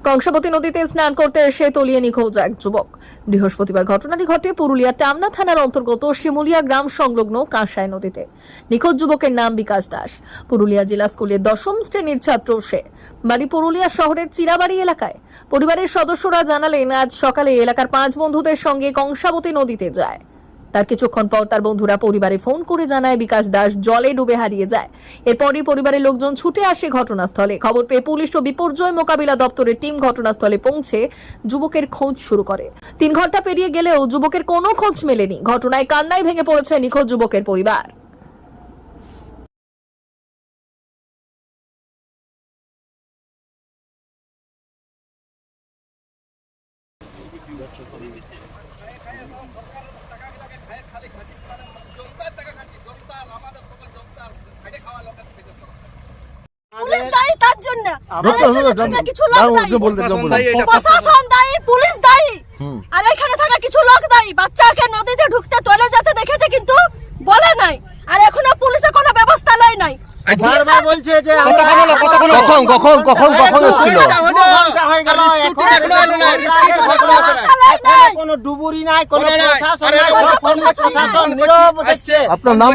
কংসাবতী নদীতে স্নান করতে এসে তলিয়ে নিখোঁজ এক যুবক। বৃহস্পতিবার ঘটনাটি ঘটে পুরুলিয়া টামনা থানার অন্তর্গত শিমুলিয়া গ্রাম সংলগ্ন কাঁসাই নদীতে। নিখোঁজ যুবকের নাম বিকাশ দাস। পুরুলিয়া জেলা স্কুলের ১০ম শ্রেণীর ছাত্র সে। বাড়ি পুরুলিয়া শহরের চিরাবাড়ি এলাকায়। পরিবারের সদস্যরা জানালেন, আজ সকালে এলাকার 5 বন্ধুদের সঙ্গে কংসাবতী নদীতে যায়। তার কিছুক্ষণ পর তার বন্ধুরা পরিবারে ফোন করে জানায় বিকাশ দাস জলে ডুবে হারিয়ে যায়। এরপরই পরিবারের লোকজন ছুটে আসে ঘটনাস্থলে। খবর পেয়ে পুলিশ ও বিপর্যয় মোকাবিলা দপ্তরের টিম ঘটনাস্থলে পৌঁছে যুবকের খোঁজ শুরু করে। 3 ঘন্টা পেরিয়ে গেলেও যুবকের কোনো খোঁজ মেলেনি। ঘটনায় কান্নায় ভেঙে পড়েছে নিখোঁজ যুবকের পরিবার। পুলিশ দায়ী তার জন্য, কিছু লোক দায়ী, প্রশাসন দায়ী, পুলিশ দায়ী, আর এখানে থাকা কিছু লোক দায়ী। বাচ্চাকে নদীতে ঢুকতে তলে যেতে দেখেছে কিন্তু বলে নাই, আর এখনো পুলিশে কোনো ব্যবস্থা নাই। বারবার বলছে যে কখন এসেছিল? কোনো ডুবুরি নাই, কোনো প্রশাসন নাই, প্রশাসন নীরব দেখছে। আপনার নাম?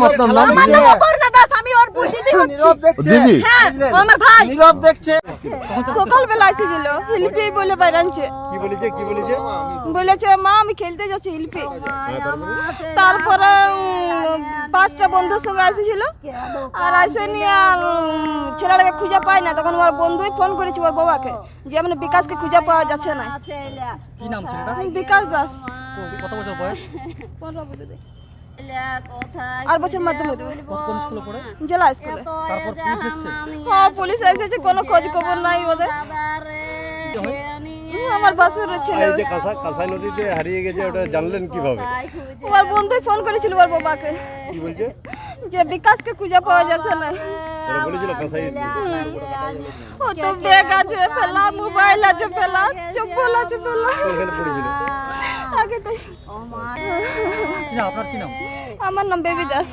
অপর্ণা দাস, আমি ওর দিদি হচ্ছি। নীরব দেখছে, দিদি? হ্যাঁ, ও আমার ভাই। নীরব দেখছে। সকালবেলা আসছিল, হিলপি বলে বাইরানছে। কি বলেছে? বলেছে মা আমি খেলতে যাচ্ছি হিলপি। তারপরে 5টা বন্ধুর সঙ্গে আসছিল, আর আসে নিয়ে ছেলেটাকে খুঁজে পায় না। তখন ওর বন্ধুই ফোন করেছে ওর বাবাকে যে মানে বিকাশকে খুঁজে পাওয়া যাচ্ছে না। কি নাম ছেলেটা? বিকাশ দাস। কত বছর বয়স? 15 বছর। আর বছর মাধ্যমিক দেবে। কোন স্কুলে পড়ে? জেলা স্কুলে। তারপর পুলিশ এসেছে? হ্যাঁ, পুলিশ এসেছে, কোনো খোঁজ খবর নাই ওদের। আমার বাসুরের ছেলে। এই যে কাঁসাই নদীতে হারিয়ে গেছে, ওটা জানলেন কিভাবে? ওর বন্ধুই ফোন করেছিল ওর বাবাকে কি বলছে? যে বিকাশকে খুঁজে পাওয়া যাচ্ছে না। ওরা বলেছিল কাঁসাই ও তো ব্যাগ আছে ফেলা, মোবাইল আছে ফেলা, চপ্পল আছে ফেলা। ওখানে পড়েছিল। আগেটাই। আপনার কি নাম? আমার নাম বেবি দাস।